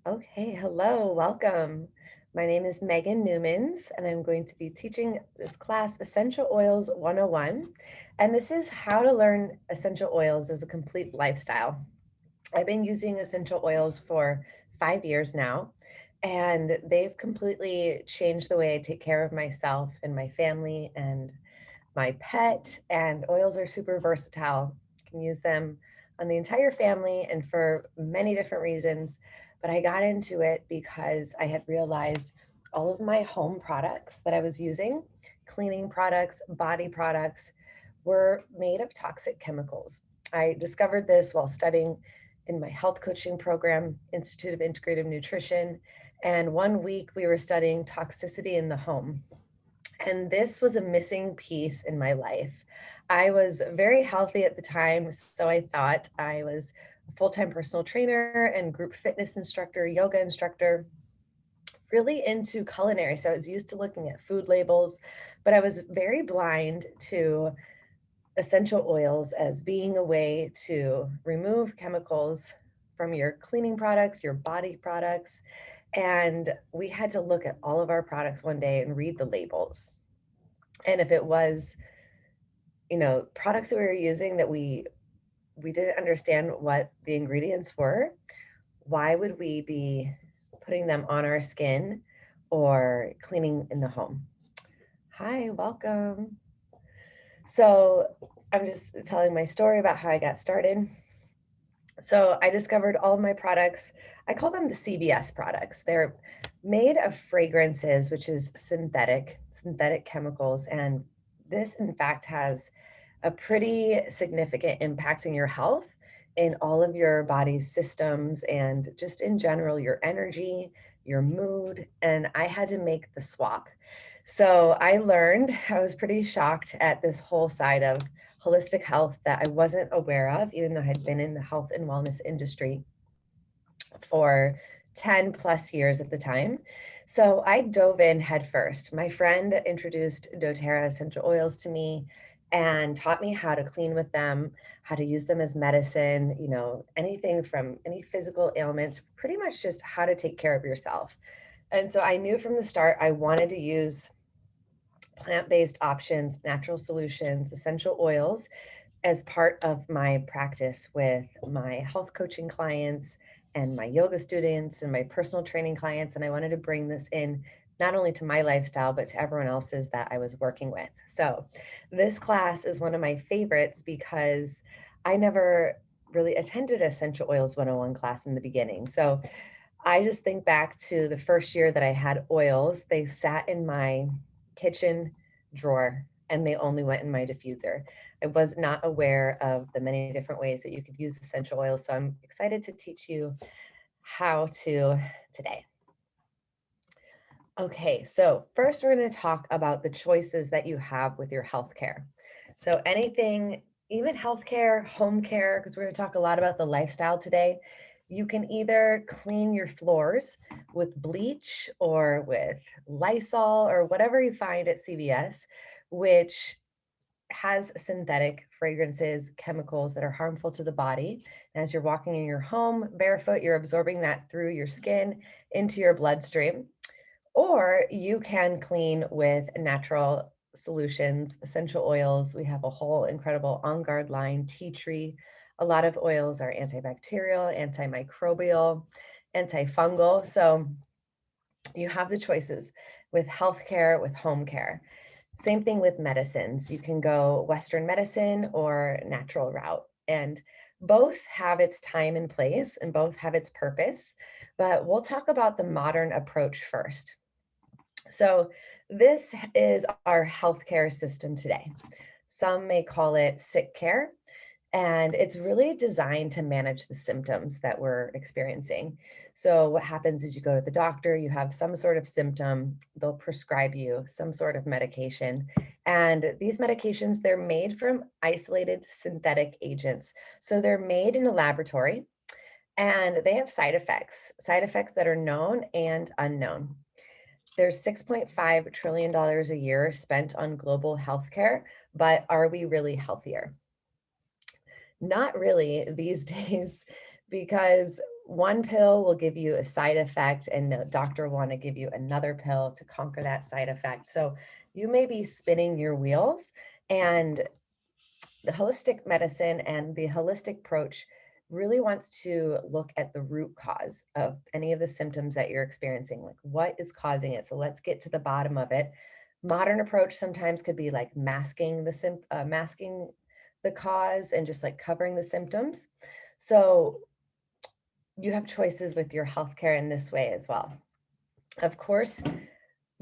Okay, hello, welcome. My name is Megan Newmans, and I'm going to be teaching this class Essential Oils 101. And this is how to learn essential oils as a complete lifestyle. I've been using essential oils for 5 years now, and they've completely changed the way I take care of myself and my family and my pet. And oils are super versatile. You can use them on the entire family and for many different reasons. But I got into it because I had realized all of my home products that I was using, cleaning products, body products, were made of toxic chemicals. I discovered this while studying in my health coaching program, Institute of Integrative Nutrition. And one week we were studying toxicity in the home. And this was a missing piece in my life. I was very healthy at the time, so I thought I was a full-time personal trainer and group fitness instructor, yoga instructor, really into culinary. So I was used to looking at food labels, but I was very blind to essential oils as being a way to remove chemicals from your cleaning products, your body products. And we had to look at all of our products one day and read the labels. And if it was, products that we were using that we didn't understand what the ingredients were, why would we be putting them on our skin or cleaning in the home? Hi, welcome. So I'm just telling my story about how I got started. So I discovered all of my products. I call them the CVS products. They're made of fragrances, which is synthetic chemicals. And this, in fact, has a pretty significant impact in your health, in all of your body's systems, and just in general, your energy, your mood. And I had to make the swap. So I learned, I was pretty shocked at this whole side of holistic health that I wasn't aware of, even though I had been in the health and wellness industry for 10 plus years at the time. So I dove in headfirst. My friend introduced doTERRA essential oils to me and taught me how to clean with them, how to use them as medicine, anything from any physical ailments, pretty much just how to take care of yourself. And so I knew from the start I wanted to use plant-based options, natural solutions, essential oils as part of my practice with my health coaching clients and my yoga students and my personal training clients. And I wanted to bring this in not only to my lifestyle, but to everyone else's that I was working with. So this class is one of my favorites because I never really attended Essential Oils 101 class in the beginning. So I just think back to the first year that I had oils. They sat in my kitchen drawer and they only went in my diffuser. I was not aware of the many different ways that you could use essential oils. So I'm excited to teach you how to today. Okay, so first we're going to talk about the choices that you have with your healthcare. So anything, even healthcare, home care, because we're going to talk a lot about the lifestyle today. You can either clean your floors with bleach or with Lysol or whatever you find at CVS, which has synthetic fragrances, chemicals that are harmful to the body. And as you're walking in your home barefoot, you're absorbing that through your skin into your bloodstream. Or you can clean with natural solutions, essential oils. We have a whole incredible On Guard line, tea tree. A lot of oils are antibacterial, antimicrobial, antifungal. So you have the choices with healthcare, with home care. Same thing with medicines. You can go Western medicine or natural route. And both have its time and place and both have its purpose. But we'll talk about the modern approach first. So, this is our healthcare system today. Some may call it sick care, and it's really designed to manage the symptoms that we're experiencing. So, what happens is you go to the doctor, you have some sort of symptom, they'll prescribe you some sort of medication. And these medications, they're made from isolated synthetic agents. So, they're made in a laboratory and they have side effects that are known and unknown. There's $6.5 trillion a year spent on global healthcare, but are we really healthier? Not really these days, because one pill will give you a side effect and the doctor will want to give you another pill to conquer that side effect. So you may be spinning your wheels, and the holistic medicine and the holistic approach really wants to look at the root cause of any of the symptoms that you're experiencing, like what is causing it. So let's get to the bottom of it. Modern approach sometimes could be like masking the cause and just like covering the symptoms. So you have choices with your healthcare in this way as well. Of course,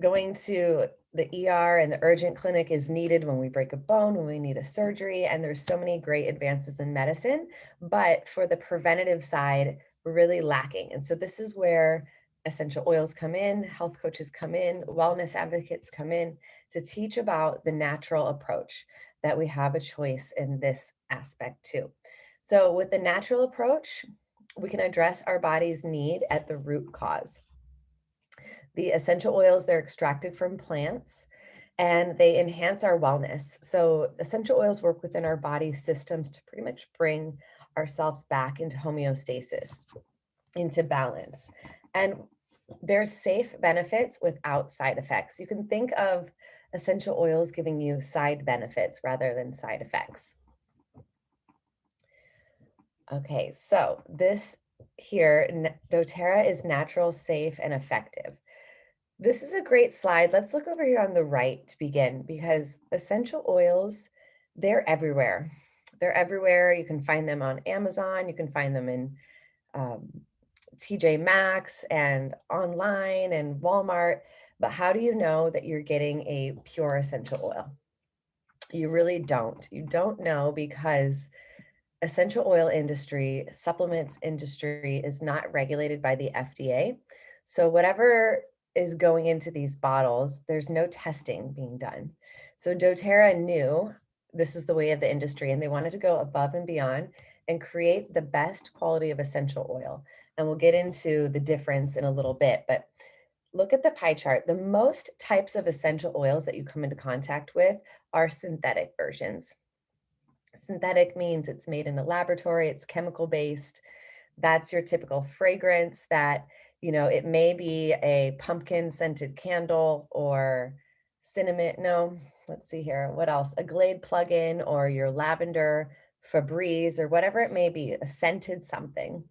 going to the ER and the urgent clinic is needed when we break a bone, when we need a surgery, and there's so many great advances in medicine. But for the preventative side, we're really lacking. And so this is where essential oils come in, health coaches come in, wellness advocates come in to teach about the natural approach, that we have a choice in this aspect too. So with the natural approach, we can address our body's need at the root cause. The essential oils, they're extracted from plants and they enhance our wellness. So essential oils work within our body systems to pretty much bring ourselves back into homeostasis, into balance. And there's safe benefits without side effects. You can think of essential oils giving you side benefits rather than side effects. Okay, so this here, doTERRA is natural, safe, and effective. This is a great slide. Let's look over here on the right to begin, because essential oils, they're everywhere. They're everywhere. You can find them on Amazon. You can find them in um, TJ Maxx and online and Walmart. But how do you know that you're getting a pure essential oil? You really don't. You don't know because essential oil industry, supplements industry is not regulated by the FDA. So whatever is going into these bottles, there's no testing being done. So doTERRA knew this is the way of the industry, and they wanted to go above and beyond and create the best quality of essential oil. And we'll get into the difference in a little bit, but look at the pie chart. The most types of essential oils that you come into contact with are synthetic versions. Synthetic means it's made in a laboratory, it's chemical based. That's your typical fragrance that, it may be a pumpkin scented candle or cinnamon. No, let's see here. What else? A Glade plug-in or your lavender Febreze or whatever it may be, a scented something.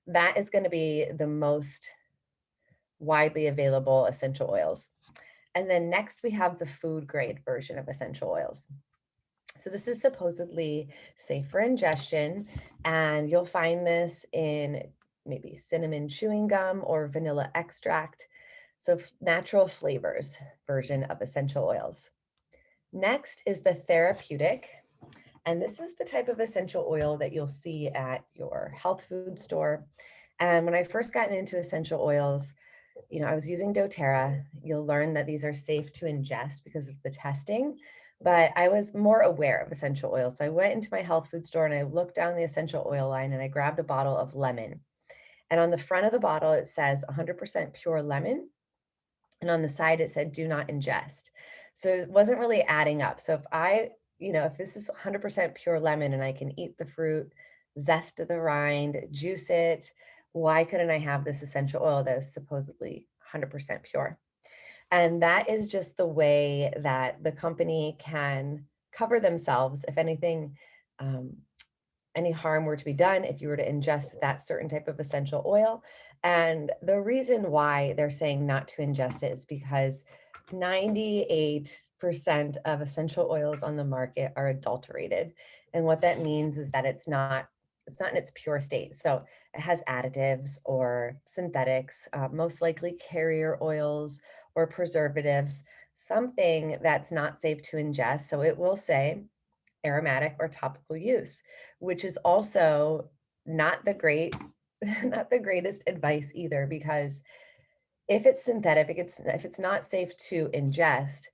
That is going to be the most widely available essential oils. And then next we have the food grade version of essential oils. So this is supposedly safe for ingestion, and you'll find this in maybe cinnamon chewing gum or vanilla extract. So natural flavors version of essential oils. Next is the therapeutic, and this is the type of essential oil that you'll see at your health food store. And when I first got into essential oils, I was using doTERRA. You'll learn that these are safe to ingest because of the testing, but I was more aware of essential oils. So I went into my health food store and I looked down the essential oil line and I grabbed a bottle of lemon. And on the front of the bottle, it says 100% pure lemon. And on the side, it said, do not ingest. So it wasn't really adding up. So if this is 100% pure lemon and I can eat the fruit, zest the rind, juice it, why couldn't I have this essential oil that is supposedly 100% pure? And that is just the way that the company can cover themselves if anything, any harm were to be done if you were to ingest that certain type of essential oil. And the reason why they're saying not to ingest it is because 98% of essential oils on the market are adulterated. And what that means is that it's not in its pure state. So it has additives or synthetics, most likely carrier oils or preservatives, something that's not safe to ingest. So it will say aromatic or topical use, which is also not the great, not the greatest advice either, because if it's synthetic, if it's not safe to ingest,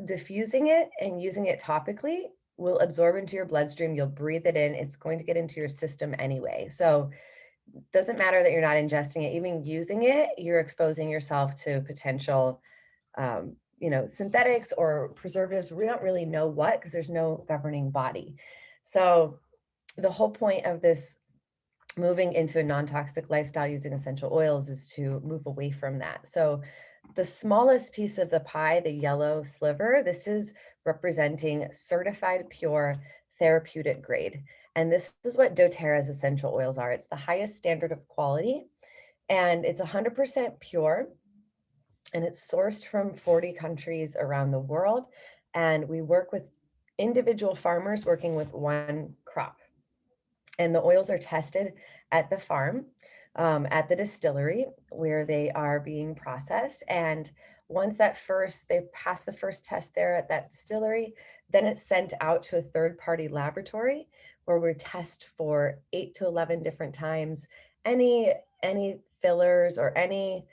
diffusing it and using it topically will absorb into your bloodstream. You'll breathe it in. It's going to get into your system anyway. So it doesn't matter that you're not ingesting it, even using it, you're exposing yourself to potential synthetics or preservatives. We don't really know what, because there's no governing body. So the whole point of this moving into a non-toxic lifestyle using essential oils is to move away from that. So the smallest piece of the pie, the yellow sliver, this is representing certified pure therapeutic grade. And this is what doTERRA's essential oils are. It's the highest standard of quality, and it's 100% pure, and it's sourced from 40 countries around the world. And we work with individual farmers working with one crop. And the oils are tested at the farm, at the distillery where they are being processed. And once they pass the first test there at that distillery, then it's sent out to a third party laboratory where we test for 8 to 11 different times any fillers or any,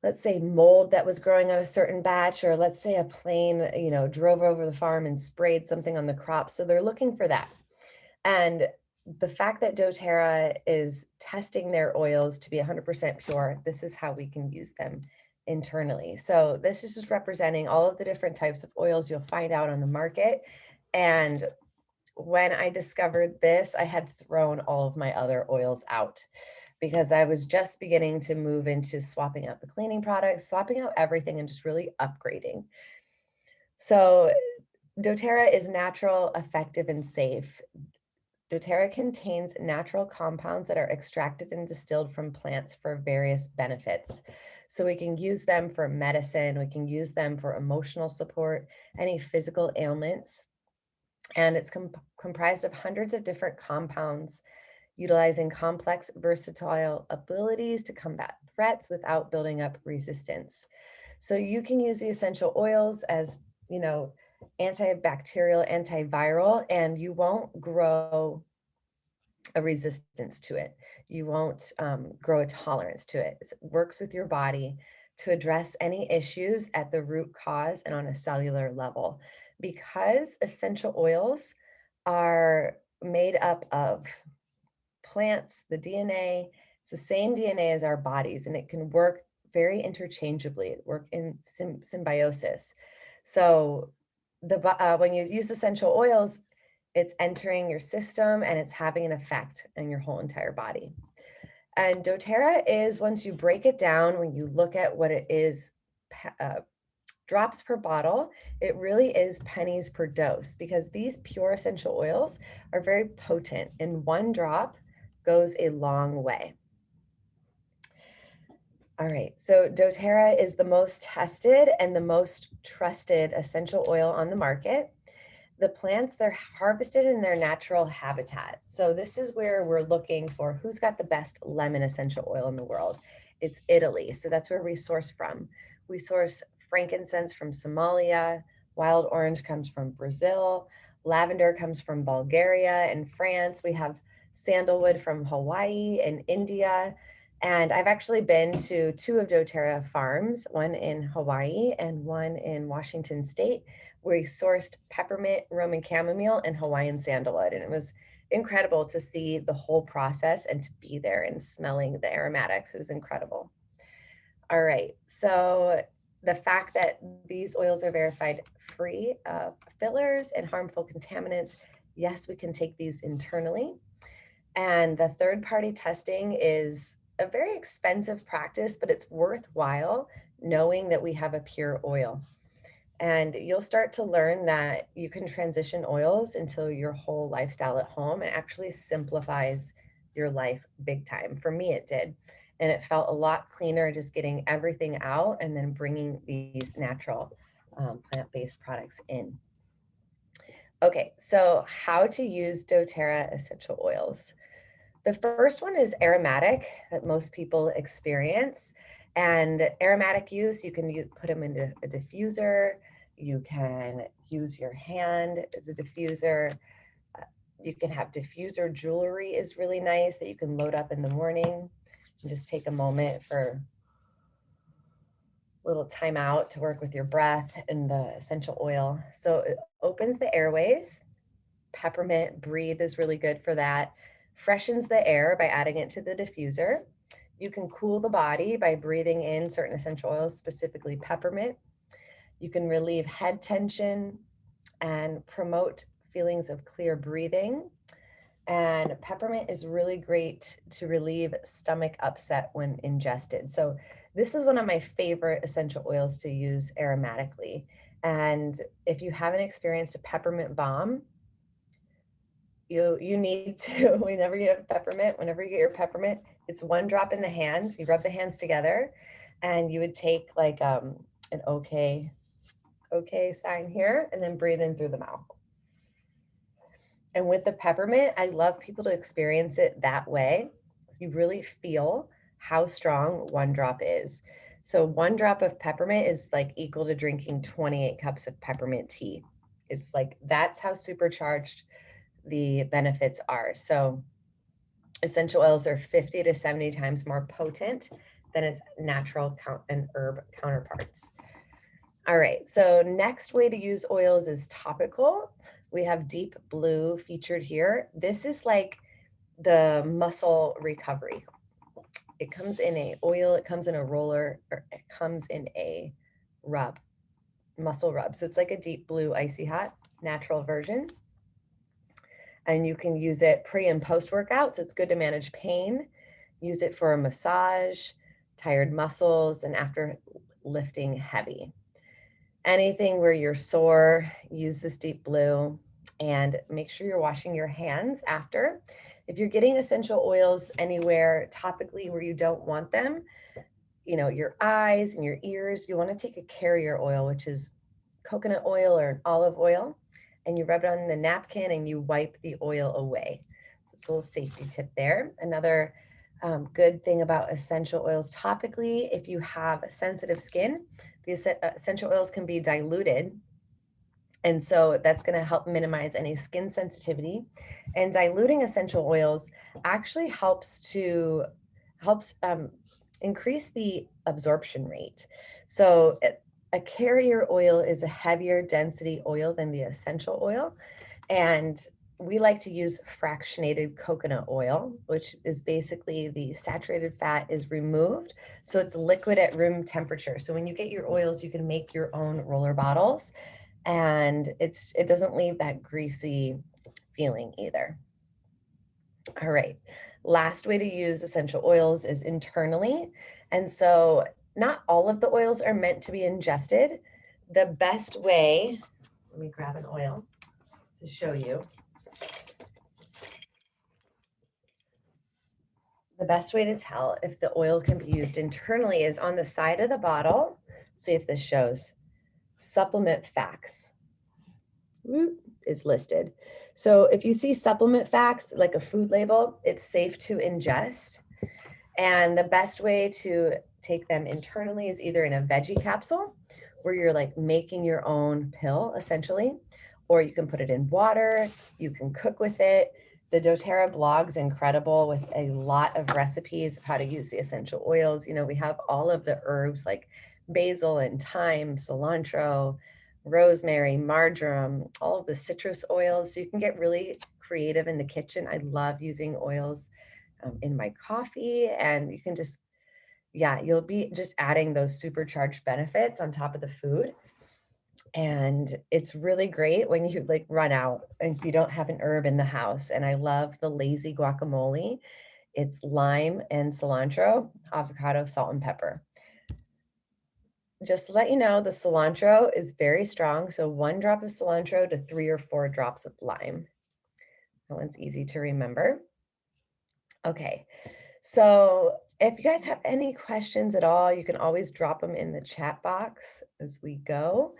let's say, mold that was growing on a certain batch, or let's say a plane, drove over the farm and sprayed something on the crop. So they're looking for that. And the fact that doTERRA is testing their oils to be 100% pure, this is how we can use them internally. So this is just representing all of the different types of oils you'll find out on the market. And when I discovered this, I had thrown all of my other oils out because I was just beginning to move into swapping out the cleaning products, swapping out everything, and just really upgrading. So doTERRA is natural, effective, and safe. doTERRA contains natural compounds that are extracted and distilled from plants for various benefits. So we can use them for medicine, we can use them for emotional support, any physical ailments. And it's comprised of hundreds of different compounds utilizing complex, versatile abilities to combat threats without building up resistance. So you can use the essential oils as, antibacterial, antiviral, and you won't grow a resistance to it. You won't grow a tolerance to it. It works with your body to address any issues at the root cause and on a cellular level. Because essential oils are made up of plants, the DNA, it's the same DNA as our bodies, and it can work very interchangeably, work in symbiosis. So when you use essential oils, it's entering your system and it's having an effect on your whole entire body. And doTERRA is, once you break it down, when you look at what it is, uh, drops per bottle, it really is pennies per dose, because these pure essential oils are very potent, and one drop goes a long way. All right, so doTERRA is the most tested and the most trusted essential oil on the market. The plants, they're harvested in their natural habitat. So this is where we're looking for who's got the best lemon essential oil in the world. It's Italy. So that's where we source from. We source frankincense from Somalia. Wild orange comes from Brazil. Lavender comes from Bulgaria and France. We have sandalwood from Hawaii and India. And I've actually been to 2 of doTERRA farms, one in Hawaii and one in Washington State, where we sourced peppermint, Roman chamomile, and Hawaiian sandalwood. And it was incredible to see the whole process and to be there and smelling the aromatics. It was incredible. All right. So the fact that these oils are verified free of fillers and harmful contaminants, yes, we can take these internally. And the third party testing is a very expensive practice, but it's worthwhile knowing that we have a pure oil. And you'll start to learn that you can transition oils into your whole lifestyle at home. It actually simplifies your life big time. For me, it did. And it felt a lot cleaner just getting everything out and then bringing these natural plant-based products in. Okay, so how to use doTERRA essential oils. The first one is aromatic, that most people experience. And aromatic use, you can put them into a diffuser. You can use your hand as a diffuser. Uh, You can have diffuser jewelry is really nice that you can load up in the morning and just take a moment for a little time out to work with your breath and the essential oil. So it opens the airways. Peppermint breathe is really good for that. Freshens the air by adding it to the diffuser. You can cool the body by breathing in certain essential oils, specifically peppermint. You can relieve head tension and promote feelings of clear breathing. And peppermint is really great to relieve stomach upset when ingested. So this is one of my favorite essential oils to use aromatically. And if you haven't experienced a peppermint balm, you need to, whenever you have peppermint, whenever you get your peppermint, it's one drop in the hands. You rub the hands together, and you would take like an okay sign here, and then breathe in through the mouth. And with the peppermint, I love people to experience it that way. So you really feel how strong one drop is. So one drop of peppermint is like equal to drinking 28 cups of peppermint tea. It's like that's how supercharged the benefits are. So essential oils are 50 to 70 times more potent than its natural and herb counterparts. All right, so next way to use oils is topical. We have Deep Blue featured here. This is like the muscle recovery. It comes in a oil, it comes in a roller, or it comes in a rub, muscle rub. So it's like a Deep Blue icy hot natural version. And you can use it pre and post workout. So it's good to manage pain. Use it for a massage, tired muscles, and after lifting heavy. Anything where you're sore, use this Deep Blue, and make sure you're washing your hands after. If you're getting essential oils anywhere topically where you don't want them, your eyes and your ears, you want to take a carrier oil, which is coconut oil or an olive oil, and you rub it on the napkin and you wipe the oil away. So it's a little safety tip there. Another good thing about essential oils topically, if you have sensitive skin, the essential oils can be diluted. And so that's going to help minimize any skin sensitivity. And diluting essential oils actually helps increase the absorption rate. So a carrier oil is a heavier density oil than the essential oil. And we like to use fractionated coconut oil, which is basically the saturated fat is removed. So it's liquid at room temperature. So when you get your oils, you can make your own roller bottles, and it doesn't leave that greasy feeling either. All right. Last way to use essential oils is internally. And so not all of the oils are meant to be ingested. The best way, let me grab an oil to show you. The best way to tell if the oil can be used internally is on the side of the bottle. See if this shows. Supplement facts is listed. So if you see supplement facts, like a food label, it's safe to ingest. And the best way to take them internally is either in a veggie capsule, where you're like making your own pill essentially, or you can put it in water, you can cook with it. The doTERRA blog's incredible with a lot of recipes of how to use the essential oils. We have all of the herbs like basil and thyme, cilantro, rosemary, marjoram, all of the citrus oils. So you can get really creative in the kitchen. I love using oils in my coffee, and you can just, yeah, you'll be just adding those supercharged benefits on top of the food. And it's really great when you like run out and you don't have an herb in the house. And I love the lazy guacamole. It's lime and cilantro, avocado, salt, and pepper. Just to let you know, the cilantro is very strong. So 1 drop of cilantro to 3 or 4 drops of lime. That one's easy to remember. Okay, so if you guys have any questions at all, you can always drop them in the chat box as we go.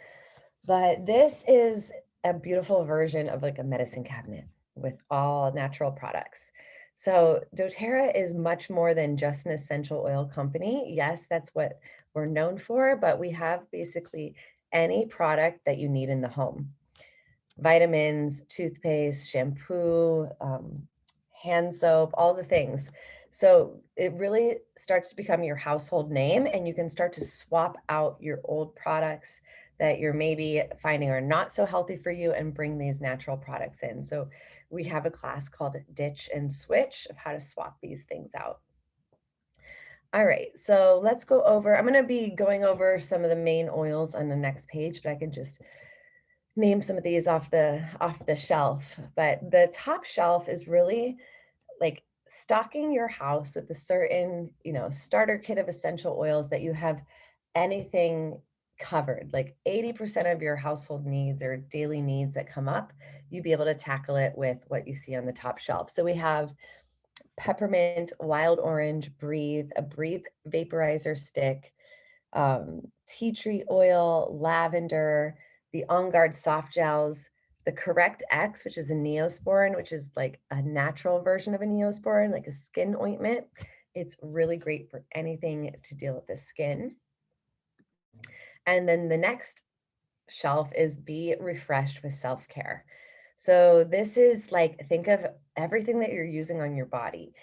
But this is a beautiful version of like a medicine cabinet with all natural products. So doTERRA is much more than just an essential oil company. Yes, that's what we're known for, but we have basically any product that you need in the home. Vitamins, toothpaste, shampoo, hand soap, all the things. So it really starts to become your household name, and you can start to swap out your old products that you're maybe finding are not so healthy for you and bring these natural products in. So we have a class called Ditch and Switch of how to swap these things out. All right, so let's go over, I'm going to be going over some of the main oils on the next page, but I can just name some of these off the shelf, but the top shelf is really like stocking your house with a certain, starter kit of essential oils that you have anything covered. Like 80% of your household needs or daily needs that come up, you'd be able to tackle it with what you see on the top shelf. So we have peppermint, wild orange, breathe, a breathe vaporizer stick, tea tree oil, lavender, the On Guard soft gels, the Correct X, which is a neosporin, which is like a natural version of a neosporin, like a skin ointment. It's really great for anything to deal with the skin. And then the next shelf is Be Refreshed with Self-Care. So this is like, think of everything that you're using on your body,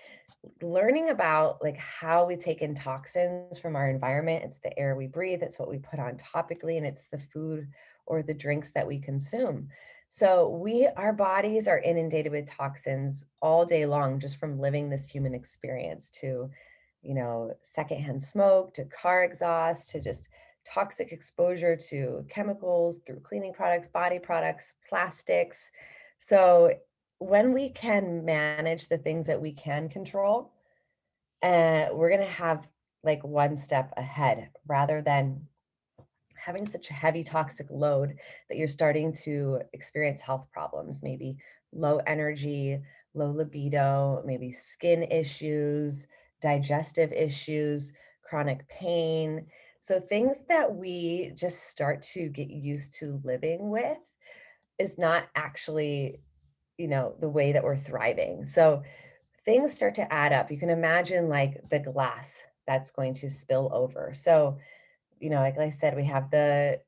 learning about like how we take in toxins from our environment. It's the air we breathe, it's what we put on topically, and it's the food or the drinks that we consume. So our bodies are inundated with toxins all day long, just from living this human experience, to secondhand smoke, to car exhaust, to just toxic exposure to chemicals through cleaning products, body products, plastics. So when we can manage the things that we can control, we're going to have like one step ahead, rather than having such a heavy toxic load that you're starting to experience health problems, maybe low energy, low libido, maybe skin issues, digestive issues, chronic pain. So things that we just start to get used to living with is not actually, the way that we're thriving. So things start to add up. You can imagine like the glass that's going to spill over. So, like I said, we have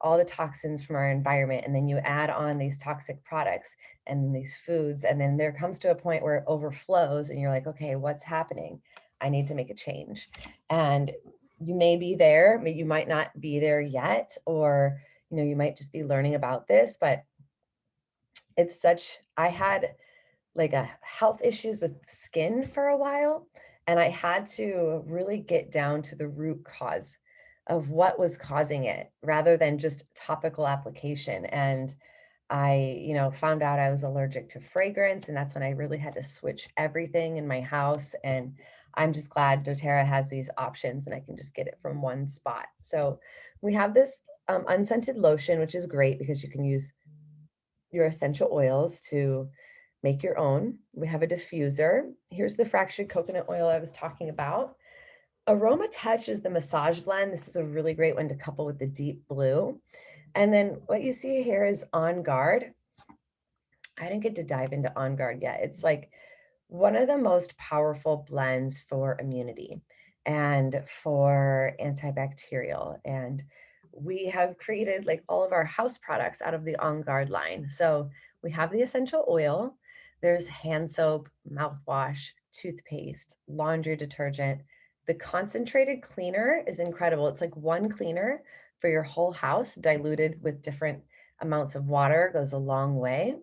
all the toxins from our environment, and then you add on these toxic products and these foods, and then there comes to a point where it overflows, and you're like, okay, what's happening? I need to make a change. And you may be there, but you might not be there yet, or you might just be learning about this, but I had like a health issues with skin for a while, and I had to really get down to the root cause of what was causing it, rather than just topical application. And I, found out I was allergic to fragrance, and that's when I really had to switch everything in my house. And I'm just glad doTERRA has these options and I can just get it from one spot. So we have this unscented lotion, which is great because you can use your essential oils to make your own. We have a diffuser. Here's the fractured coconut oil I was talking about. Aroma Touch is the massage blend. This is a really great one to couple with the deep blue. And then what you see here is On Guard. I didn't get to dive into On Guard yet. It's like one of the most powerful blends for immunity and for antibacterial. And we have created like all of our house products out of the On Guard line. So we have the essential oil, there's hand soap, mouthwash, toothpaste, laundry detergent. The concentrated cleaner is incredible. It's like one cleaner for your whole house, diluted with different amounts of water, goes a long way.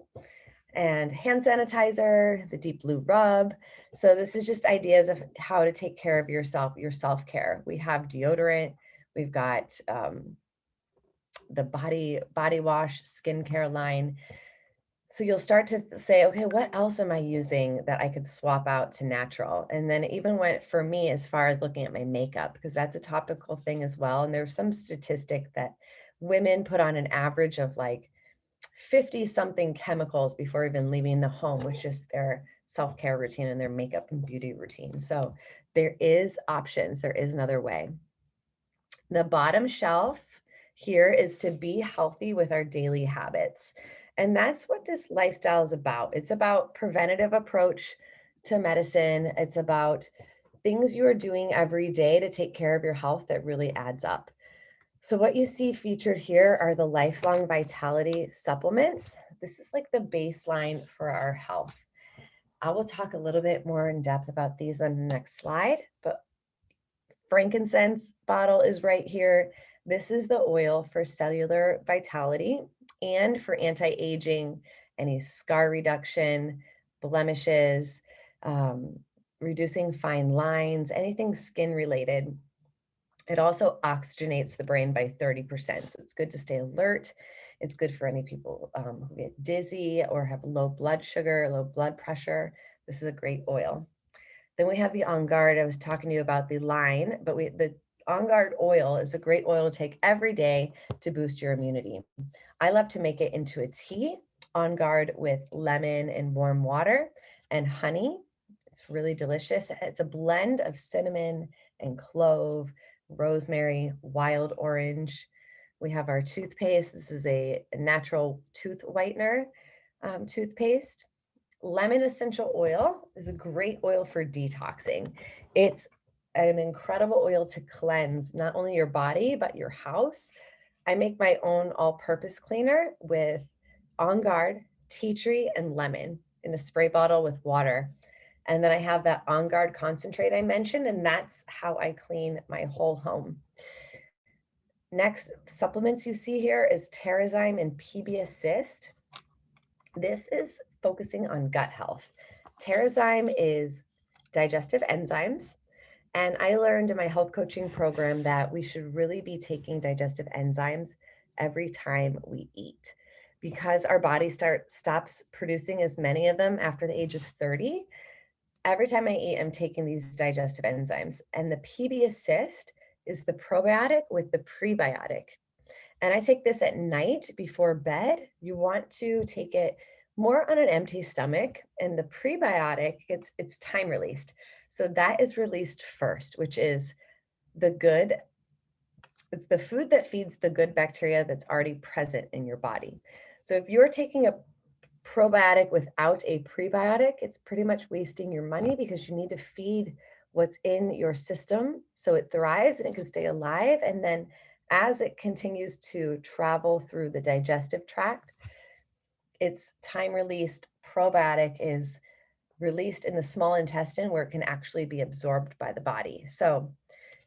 And hand sanitizer, the deep blue rub. So this is just ideas of how to take care of yourself, your self-care. We have deodorant, we've got the body wash, skincare line. So you'll start to say, okay, what else am I using that I could swap out to natural? And then even went for me as far as looking at my makeup, because that's a topical thing as well. And there's some statistic that women put on an average of like 50 something chemicals before even leaving the home, which is their self-care routine and their makeup and beauty routine. So there is options. There is another way. The bottom shelf here is to be healthy with our daily habits. And that's what this lifestyle is about. It's about preventative approach to medicine. It's about things you are doing every day to take care of your health that really adds up. So what you see featured here are the Lifelong Vitality supplements. This is like the baseline for our health. I will talk a little bit more in depth about these on the next slide, but frankincense bottle is right here. This is the oil for cellular vitality and for anti-aging, any scar reduction, blemishes, um, reducing fine lines, anything skin related. It also oxygenates the brain by 30%. So it's good to stay alert. It's good for any people who get dizzy or have low blood sugar, low blood pressure. This is a great oil. Then we have the On Guard. I was talking to you about the line, but the On Guard oil is a great oil to take every day to boost your immunity. I love to make it into a tea, On Guard with lemon and warm water and honey. It's really delicious. It's a blend of cinnamon and clove, rosemary, wild orange. We have our toothpaste. This is a natural tooth whitener toothpaste. Lemon essential oil is a great oil for detoxing. It's an incredible oil to cleanse not only your body, but your house. I make my own all-purpose cleaner with On Guard, tea tree, and lemon in a spray bottle with water. And then I have that On Guard concentrate I mentioned, and that's how I clean my whole home. Next supplements you see here is Terrazyme and PB Assist. This is focusing on gut health. Terrazyme is digestive enzymes. And I learned in my health coaching program that we should really be taking digestive enzymes every time we eat because our body stops producing as many of them after the age of 30. Every time I eat, I'm taking these digestive enzymes. And the PB Assist is the probiotic with the prebiotic. And I take this at night before bed. You want to take it more on an empty stomach, and the prebiotic, it's time released. So that is released first, which is it's the food that feeds the good bacteria that's already present in your body. So if you're taking a probiotic without a prebiotic, it's pretty much wasting your money because you need to feed what's in your system so it thrives and it can stay alive. And then as it continues to travel through the digestive tract, its time released probiotic is released in the small intestine where it can actually be absorbed by the body. So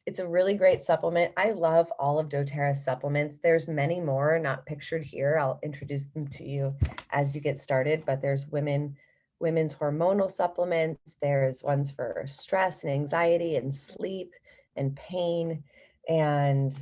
it's a really great supplement. I love all of doTERRA's supplements. There's many more not pictured here. I'll introduce them to you as you get started, but there's women's hormonal supplements. There's ones for stress and anxiety and sleep and pain and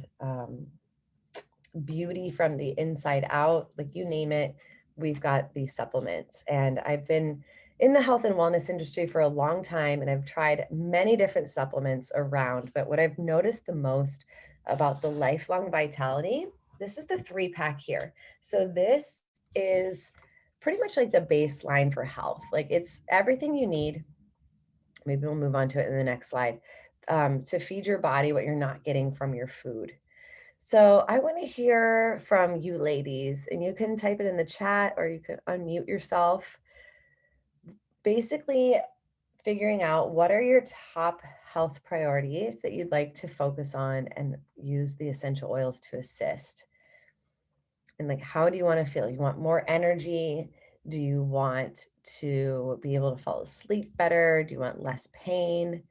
beauty from the inside out, like you name it, we've got these supplements. And I've been in the health and wellness industry for a long time, and I've tried many different supplements around. But what I've noticed the most about the Lifelong Vitality, this is the 3-pack here. So this is pretty much like the baseline for health. Like it's everything you need. Maybe we'll move on to it in the next slide, to feed your body what you're not getting from your food. So I want to hear from you ladies, and you can type it in the chat or you can unmute yourself. Basically, figuring out what are your top health priorities that you'd like to focus on and use the essential oils to assist. And like, how do you want to feel? You want more energy? Do you want to be able to fall asleep better? Do you want less pain?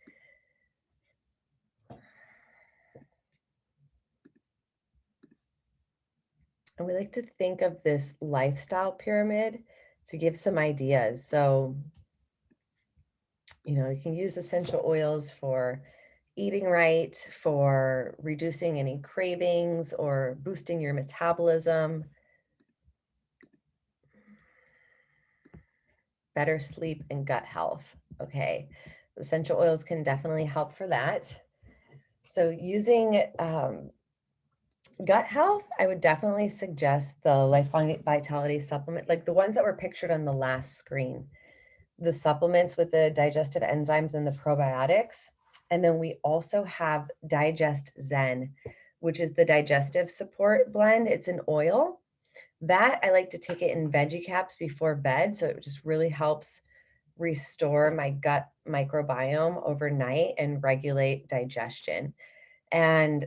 And we like to think of this lifestyle pyramid to give some ideas. So, you can use essential oils for eating right, for reducing any cravings or boosting your metabolism, better sleep and gut health. Okay, essential oils can definitely help for that. So using gut health, I would definitely suggest the Lifelong Vitality supplement, like the ones that were pictured on the last screen. The supplements with the digestive enzymes and the probiotics. And then we also have Digest Zen, which is the digestive support blend. It's an oil that I like to take it in veggie caps before bed. So it just really helps restore my gut microbiome overnight and regulate digestion. And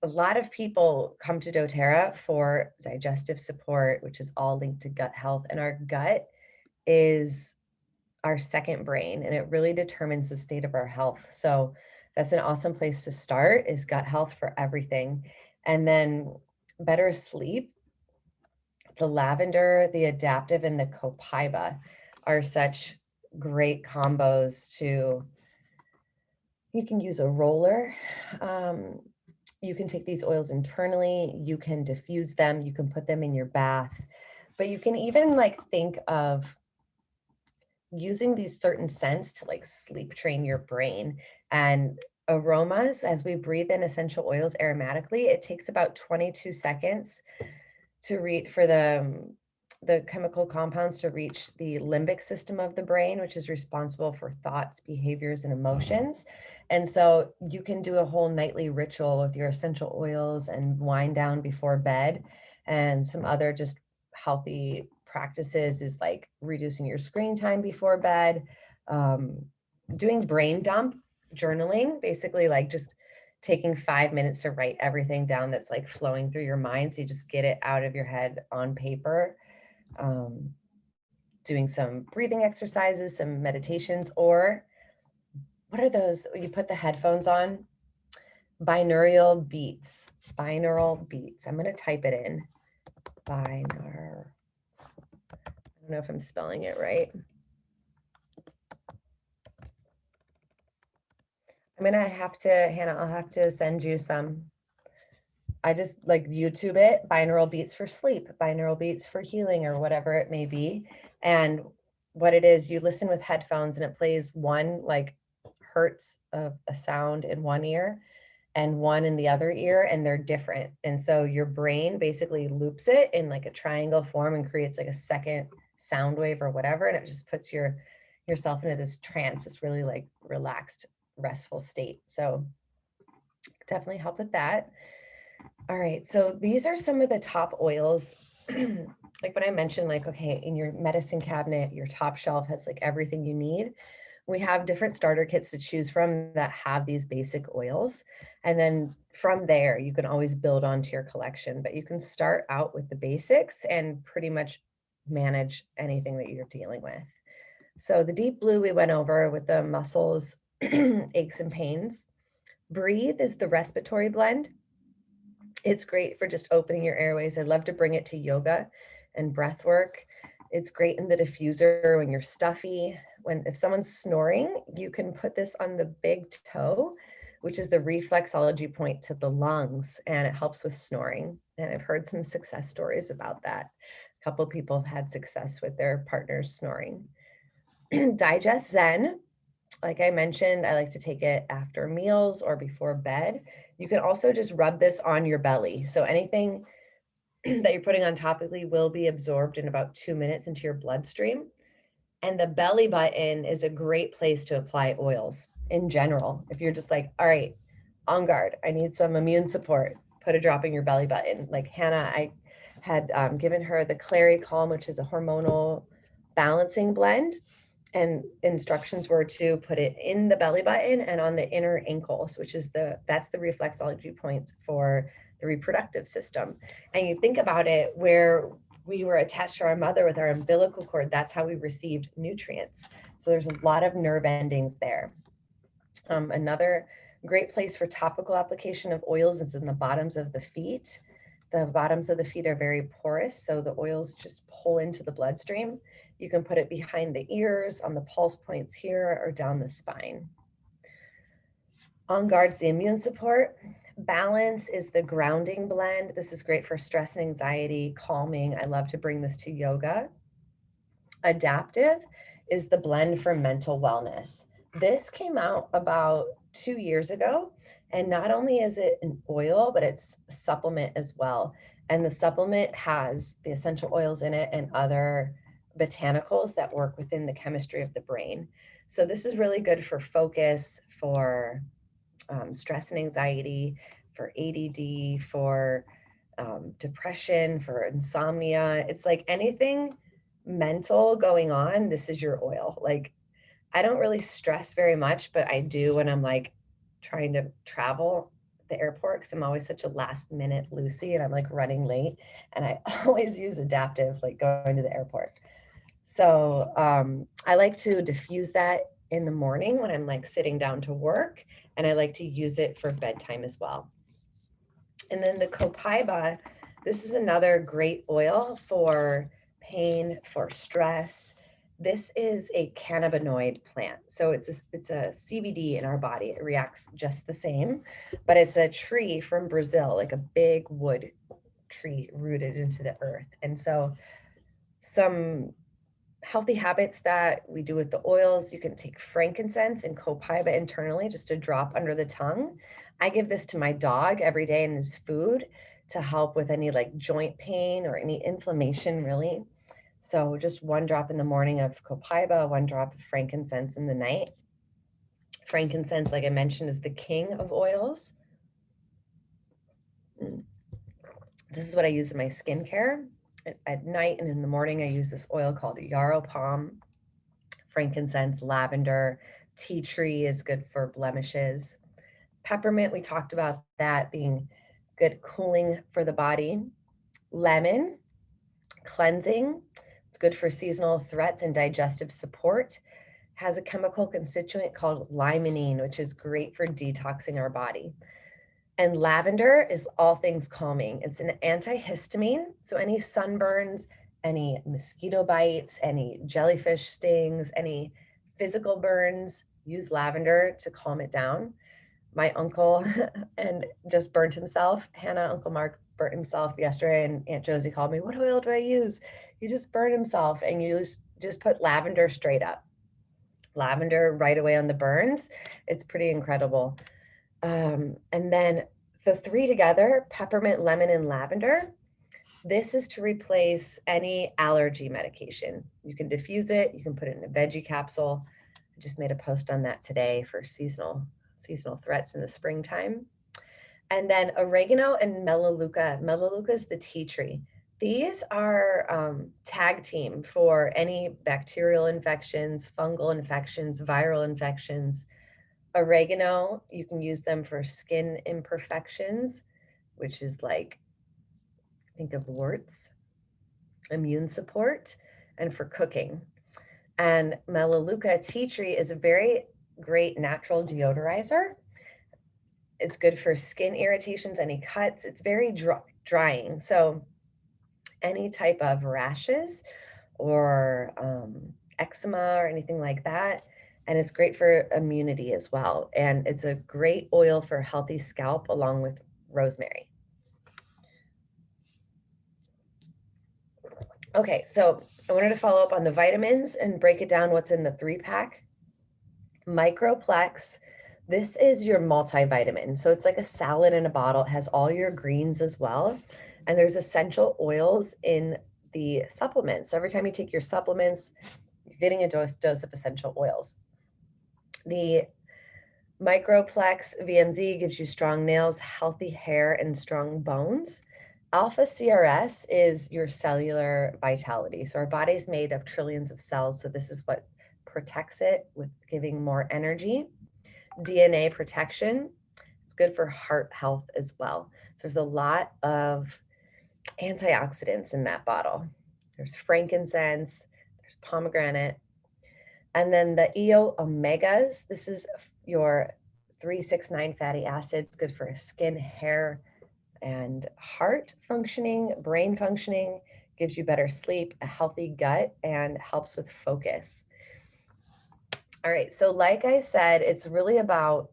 a lot of people come to doTERRA for digestive support, which is all linked to gut health. And our gut is our second brain, and it really determines the state of our health. So that's an awesome place to start, is gut health for everything. And then better sleep, the lavender, the adaptive, and the copaiba are such great combos to, you can use a roller. You can take these oils internally, you can diffuse them, you can put them in your bath, but you can even like think of using these certain scents to like sleep train your brain. And aromas, as we breathe in essential oils aromatically, it takes about 22 seconds to read for the chemical compounds to reach the limbic system of the brain, which is responsible for thoughts, behaviors, and emotions. And so you can do a whole nightly ritual with your essential oils and wind down before bed. And some other just healthy practices is like reducing your screen time before bed, um, doing brain dump journaling, basically like just taking 5 minutes to write everything down that's like flowing through your mind. So you just get it out of your head on paper. Um, Doing some breathing exercises, some meditations, or what are those? You put the headphones on, binaural beats. Binaural beats. I'm going to type it in. Binaural. I don't know if I'm spelling it right. I'm going to have to, Hannah, I'll have to send you some. I just like YouTube it, binaural beats for sleep, binaural beats for healing, or whatever it may be. And what it is, you listen with headphones and it plays one like hertz of a sound in one ear and one in the other ear, and they're different. And so your brain basically loops it in like a triangle form and creates like a second sound wave or whatever. And it just puts yourself into this trance, this really like relaxed, restful state. So definitely help with that. All right, so these are some of the top oils. Like when I mentioned, like, okay, in your medicine cabinet, your top shelf has like everything you need. We have different starter kits to choose from that have these basic oils. And then from there, you can always build onto your collection, but you can start out with the basics and pretty much manage anything that you're dealing with. So the deep blue we went over with the muscles, aches and pains. Breathe is the respiratory blend. It's great for just opening your airways. I love to bring it to yoga and breath work. It's great in the diffuser when you're stuffy. If someone's snoring, you can put this on the big toe, which is the reflexology point to the lungs, and it helps with snoring. And I've heard some success stories about that. A couple people have had success with their partners snoring. Digest Zen, like I mentioned, I like to take it after meals or before bed. You can also just rub this on your belly. So anything that you're putting on topically will be absorbed in about 2 minutes into your bloodstream. And the belly button is a great place to apply oils in general. If you're just like, all right, on guard, I need some immune support, put a drop in your belly button. Like Hannah, I had given her the Clary Calm, which is a hormonal balancing blend, and instructions were to put it in the belly button and on the inner ankles, which is that's the reflexology points for the reproductive system. And you think about it, where we were attached to our mother with our umbilical cord, that's how we received nutrients. So there's a lot of nerve endings there. Another great place for topical application of oils is in the bottoms of the feet. The bottoms of the feet are very porous, so the oils just pull into the bloodstream. You can put it behind the ears, on the pulse points here, or down the spine. On Guard's the immune support. Balance is the grounding blend. This is great for stress and anxiety, calming. I love to bring this to yoga. Adaptive is the blend for mental wellness. This came out about 2 years ago. And not only is it an oil, but it's a supplement as well. And the supplement has the essential oils in it and other botanicals that work within the chemistry of the brain. So this is really good for focus, for stress and anxiety, for ADD, for depression, for insomnia. It's like anything mental going on, this is your oil. Like, I don't really stress very much, but I do when I'm like trying to travel at the airport, because I'm always such a last minute Lucy and I'm like running late. And I always use Adaptive, like going to the airport. So I like to diffuse that in the morning when I'm like sitting down to work, and I like to use it for bedtime as well. And then the copaiba, this is another great oil for pain, for stress. This is a cannabinoid plant. So it's a CBD in our body. It reacts just the same, but it's a tree from Brazil, like a big wood tree rooted into the earth. And so some healthy habits that we do with the oils, you can take frankincense and copaiba internally, just a drop under the tongue. I give this to my dog every day in his food to help with any like joint pain or any inflammation, really. So just one drop in the morning of copaiba, one drop of frankincense in the night. Frankincense, like I mentioned, is the king of oils. This is what I use in my skincare. At night and in the morning, I use this oil called yarrow palm, frankincense, lavender, tea tree is good for blemishes. Peppermint, we talked about that being good cooling for the body. Lemon, cleansing. It's good for seasonal threats and digestive support. Has a chemical constituent called limonene, which is great for detoxing our body. And lavender is all things calming. It's an antihistamine. So any sunburns, any mosquito bites, any jellyfish stings, any physical burns, use lavender to calm it down. My uncle and just burnt himself. Hannah, Uncle Mark burnt himself yesterday, and Aunt Josie called me, "What oil do I use?" He just burned himself, and you just put lavender straight up. Lavender right away on the burns. It's pretty incredible. And then the three together, peppermint, lemon, and lavender, this is to replace any allergy medication. You can diffuse it, you can put it in a veggie capsule. I just made a post on that today for seasonal threats in the springtime. And then oregano and melaleuca. Melaleuca is the tea tree. These are tag team for any bacterial infections, fungal infections, viral infections. Oregano, you can use them for skin imperfections, which is like, think of warts, immune support, and for cooking. And Melaleuca tea tree is a very great natural deodorizer. It's good for skin irritations, any cuts. It's very drying. So any type of rashes or eczema or anything like that. And it's great for immunity as well. And it's a great oil for a healthy scalp along with rosemary. Okay, so I wanted to follow up on the vitamins and break it down what's in the 3-pack. Microplex, this is your multivitamin. So it's like a salad in a bottle. It has all your greens as well. And there's essential oils in the supplements. So every time you take your supplements, you're getting a dose of essential oils. The Microplex VMZ gives you strong nails, healthy hair, and strong bones. Alpha CRS is your cellular vitality. So our body's made of trillions of cells. So this is what protects it with giving more energy. DNA protection. It's good for heart health as well. So there's a lot of antioxidants in that bottle. There's frankincense, there's pomegranate, and then the EO omegas. This is your 369 fatty acids, good for skin, hair, and heart functioning, brain functioning, gives you better sleep, a healthy gut, and helps with focus. All right, so like I said, it's really about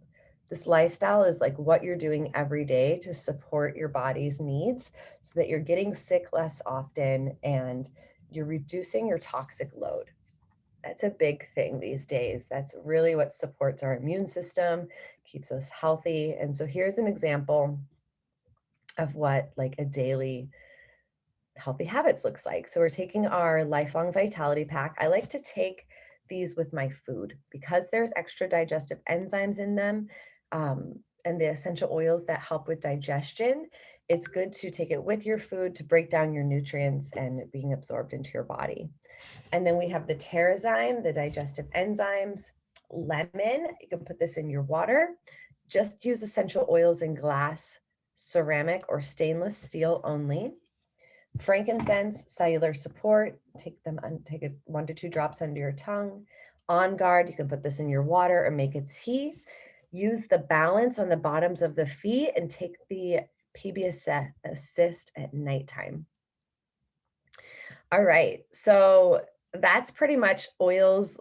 this lifestyle is like what you're doing every day to support your body's needs so that you're getting sick less often and you're reducing your toxic load. That's a big thing these days. That's really what supports our immune system, keeps us healthy. And so here's an example of what like a daily healthy habits looks like. So we're taking our lifelong vitality pack. I like to take these with my food because there's extra digestive enzymes in them, and the essential oils that help with digestion. It's good to take it with your food to break down your nutrients and being absorbed into your body. And then we have the Terrazyme, the digestive enzymes, lemon. You can put this in your water. Just use essential oils in glass, ceramic, or stainless steel only. Frankincense, cellular support. Take 1 to 2 drops under your tongue. On Guard, you can put this in your water or make a tea. Use the balance on the bottoms of the feet and take the PB Assist at nighttime. All right, so that's pretty much oils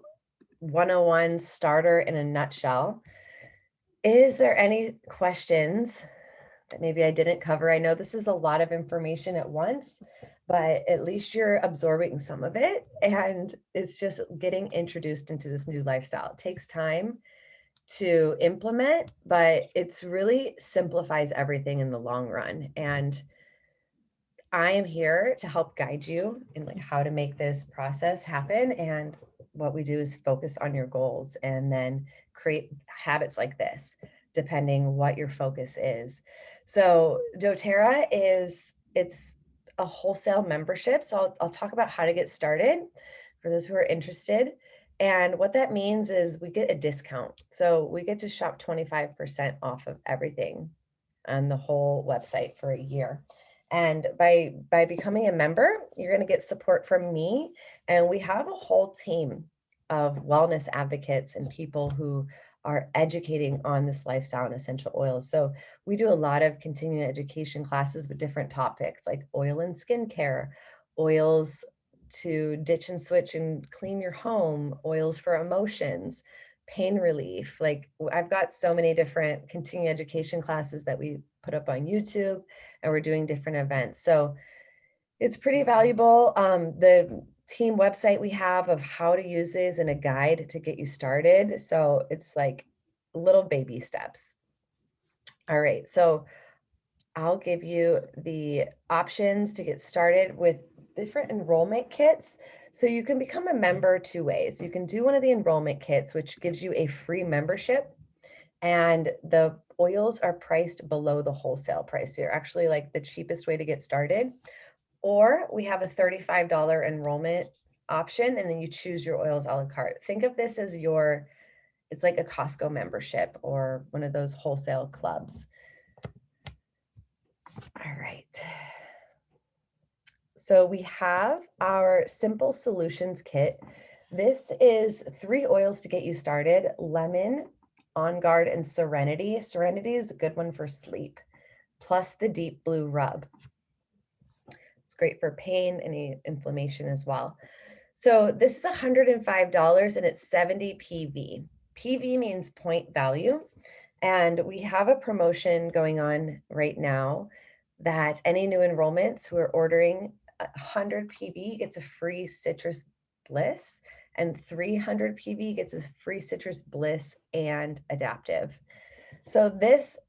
101 starter in a nutshell. Is there any questions that maybe I didn't cover? I know this is a lot of information at once, but at least you're absorbing some of it, and it's just getting introduced into this new lifestyle. It takes time to implement, but it's really simplifies everything in the long run. And I am here to help guide you in like how to make this process happen. And what we do is focus on your goals and then create habits like this, depending what your focus is. So doTERRA it's a wholesale membership. So I'll talk about how to get started for those who are interested. And what that means is we get a discount. So we get to shop 25% off of everything on the whole website for a year. And by becoming a member, you're going to get support from me. And we have a whole team of wellness advocates and people who are educating on this lifestyle and essential oils. So we do a lot of continuing education classes with different topics like oil and skincare, oils to ditch and switch and clean your home, oils for emotions, pain relief. Like I've got so many different continuing education classes that we put up on YouTube, and we're doing different events. So it's pretty valuable. The team website we have of how to use these and a guide to get you started. So it's like little baby steps. All right. So I'll give you the options to get started with different enrollment kits. So you can become a member two ways. You can do one of the enrollment kits, which gives you a free membership, and the oils are priced below the wholesale price. So you're actually like the cheapest way to get started. Or we have a $35 enrollment option, and then you choose your oils a la carte. Think of this as it's like a Costco membership or one of those wholesale clubs. All right. So we have our Simple Solutions kit. This is 3 oils to get you started: lemon, On Guard, and Serenity. Serenity is a good one for sleep, plus the Deep Blue Rub. It's great for pain, any inflammation as well. So this is $105 and it's 70 PV. PV means point value. And we have a promotion going on right now that any new enrollments who are ordering 100 PV gets a free Citrus Bliss, and 300 PV gets a free Citrus Bliss and Adaptive. So this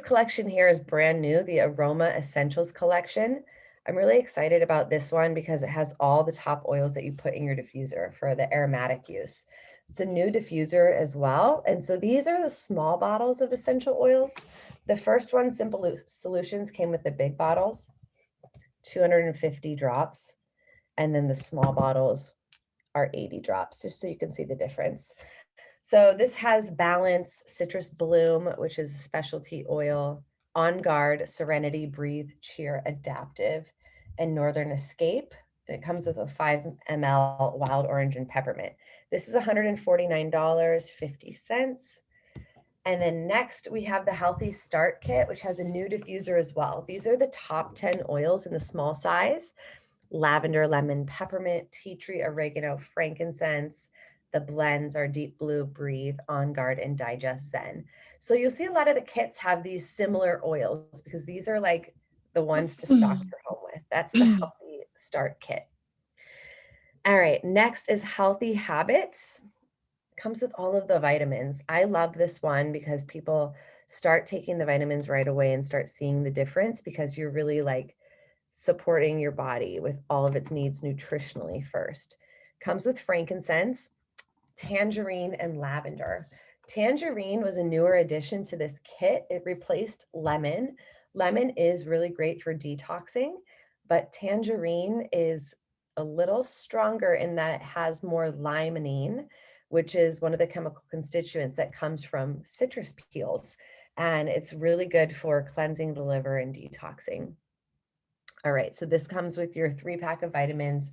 collection here is brand new, the Aroma Essentials collection. I'm really excited about this one because it has all the top oils that you put in your diffuser for the aromatic use. It's a new diffuser as well. And so these are the small bottles of essential oils. The first one, Simple Solutions, came with the big bottles, 250 drops. And then the small bottles are 80 drops, just so you can see the difference. So this has Balance, Citrus Bloom, which is a specialty oil, On Guard, Serenity, Breathe, Cheer, Adaptive, and Northern Escape. And it comes with a 5 ml wild orange and peppermint. This is $149.50. And then next we have the Healthy Start Kit, which has a new diffuser as well. These are the top 10 oils in the small size: lavender, lemon, peppermint, tea tree, oregano, frankincense. The blends are Deep Blue, Breathe, On Guard, and Digest Zen. So you'll see a lot of the kits have these similar oils because these are like the ones to stock your home with. That's the Healthy Start Kit. All right, next is Healthy Habits. Comes with all of the vitamins. I love this one because people start taking the vitamins right away and start seeing the difference because you're really like supporting your body with all of its needs nutritionally first. Comes with frankincense, tangerine, and lavender. Tangerine was a newer addition to this kit. It replaced lemon. Lemon is really great for detoxing, but tangerine is a little stronger in that it has more limonene, which is one of the chemical constituents that comes from citrus peels. And it's really good for cleansing the liver and detoxing. All right, so this comes with your 3-pack of vitamins,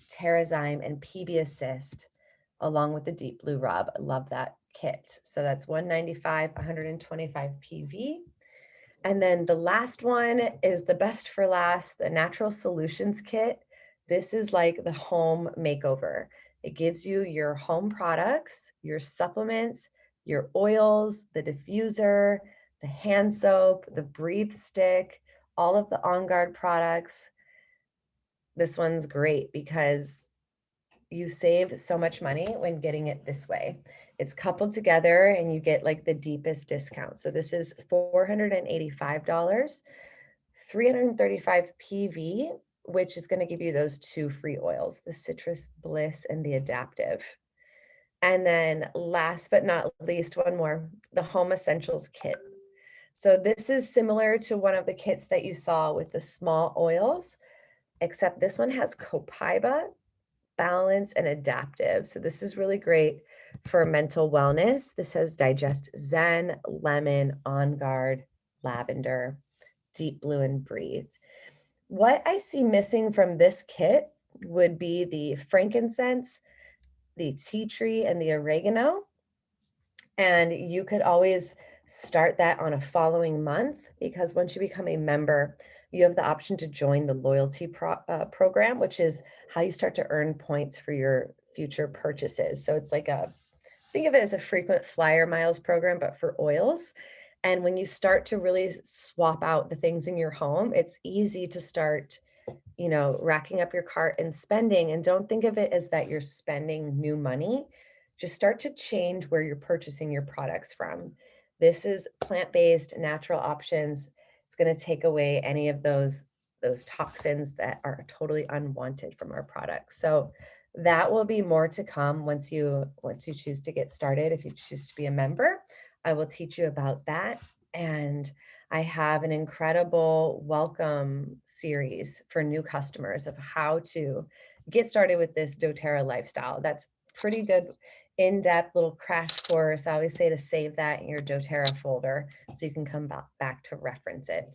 Terrazyme and PB Assist, along with the Deep Blue Rub. I love that kit. So that's $195, 125 PV. And then the last one is the best for last, the Natural Solutions Kit. This is like the home makeover. It gives you your home products, your supplements, your oils, the diffuser, the hand soap, the breathe stick, all of the On Guard products. This one's great because you save so much money when getting it this way. It's coupled together and you get like the deepest discount. So this is $485, 335 PV, which is going to give you those two free oils, the Citrus Bliss and the Adaptive. And then last but not least, one more, the Home Essentials Kit. So this is similar to one of the kits that you saw with the small oils, except this one has copaiba, balance, and adaptive. So this is really great for mental wellness. This has Digest Zen, lemon, On Guard, lavender, deep blue, and breathe. What I see missing from this kit would be the frankincense, the tea tree, and the oregano. And you could always start that on a following month, because once you become a member, you have the option to join the loyalty program, which is how you start to earn points for your future purchases. So it's like think of it as a frequent flyer miles program, but for oils. And when you start to really swap out the things in your home, it's easy to start, racking up your cart and spending. And don't think of it as that you're spending new money. Just start to change where you're purchasing your products from. This is plant-based, natural options. It's going to take away any of those toxins that are totally unwanted from our products. So that will be more to come once you choose to get started. If you choose to be a member, I will teach you about that. And I have an incredible welcome series for new customers of how to get started with this doTERRA lifestyle. That's pretty good in-depth little crash course. I always say to save that in your doTERRA folder so you can come back to reference it.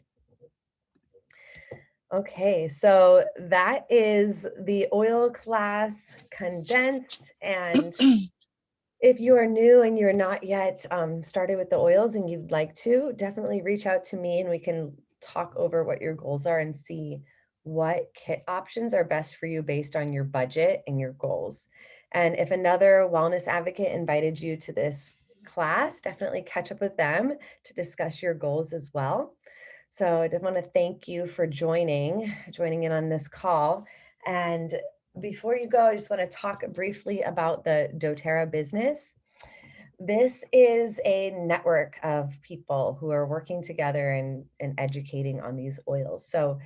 Okay, so that is the oil class condensed. And if you are new and you're not yet started with the oils and you'd like to, definitely reach out to me and we can talk over what your goals are and see what kit options are best for you based on your budget and your goals. And if another wellness advocate invited you to this class, definitely catch up with them to discuss your goals as well. So I did want to thank you for joining in on this call. And before you go, I just want to talk briefly about the doTERRA business. This is a network of people who are working together and educating on these oils. So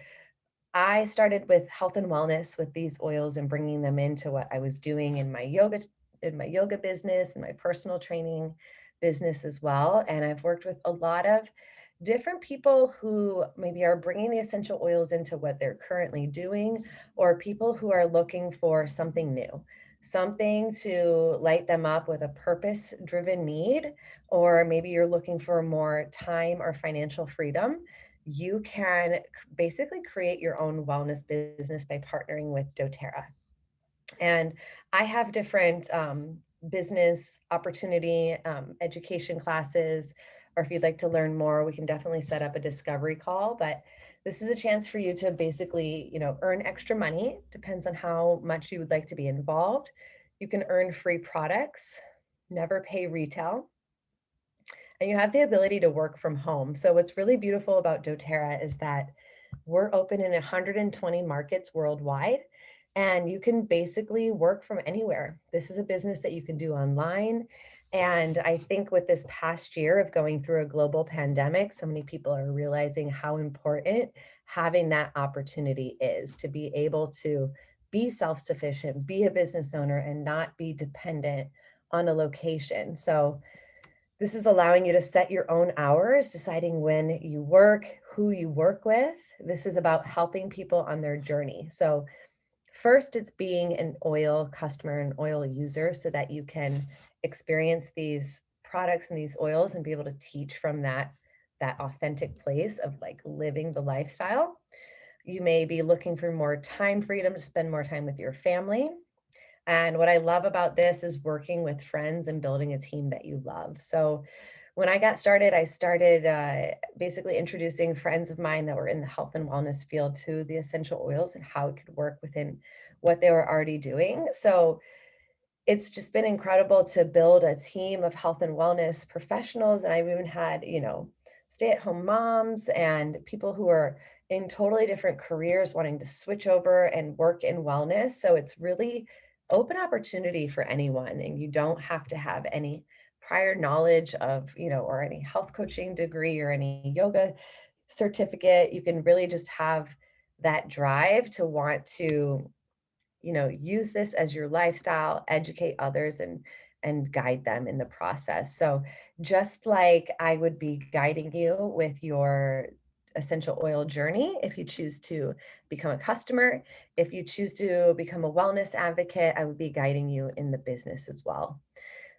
I started with health and wellness with these oils and bringing them into what I was doing in my yoga business and my personal training business as well. And I've worked with a lot of different people who maybe are bringing the essential oils into what they're currently doing, or people who are looking for something new, something to light them up with a purpose-driven need, or maybe you're looking for more time or financial freedom. You can basically create your own wellness business by partnering with doTERRA. And I have different business opportunity education classes, or if you'd like to learn more, we can definitely set up a discovery call. But this is a chance for you to basically, earn extra money. Depends on how much you would like to be involved. You can earn free products, never pay retail, and you have the ability to work from home. So what's really beautiful about doTERRA is that we're open in 120 markets worldwide, and you can basically work from anywhere. This is a business that you can do online. And I think with this past year of going through a global pandemic, so many people are realizing how important having that opportunity is to be able to be self-sufficient, be a business owner, and not be dependent on a location. So this is allowing you to set your own hours, deciding when you work, who you work with. This is about helping people on their journey. So first, it's being an oil customer, an oil user, so that you can experience these products and these oils and be able to teach from that authentic place of like living the lifestyle. You may be looking for more time freedom to spend more time with your family. And what I love about this is working with friends and building a team that you love. So When I got started, I started basically introducing friends of mine that were in the health and wellness field to the essential oils and how it could work within what they were already doing. So it's just been incredible to build a team of health and wellness professionals. And I've even had, stay-at-home moms and people who are in totally different careers wanting to switch over and work in wellness. So it's really open opportunity for anyone. And you don't have to have any prior knowledge of, or any health coaching degree or any yoga certificate. You can really just have that drive to want to use this as your lifestyle, educate others and guide them in the process. So just like I would be guiding you with your essential oil journey, if you choose to become a customer, if you choose to become a wellness advocate, I would be guiding you in the business as well.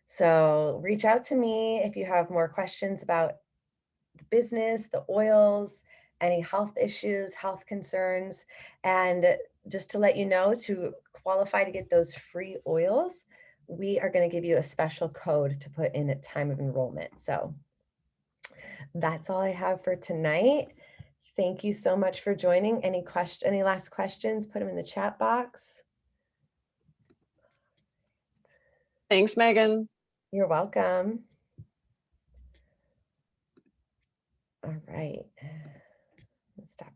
So reach out to me if you have more questions about the business, the oils, any health issues, health concerns. And just to let you know, to qualify to get those free oils, we are going to give you a special code to put in at time of enrollment. So that's all I have for tonight. Thank you so much for joining. Any last questions, put them in the chat box. Thanks, Megan. You're welcome. All right. Let's stop.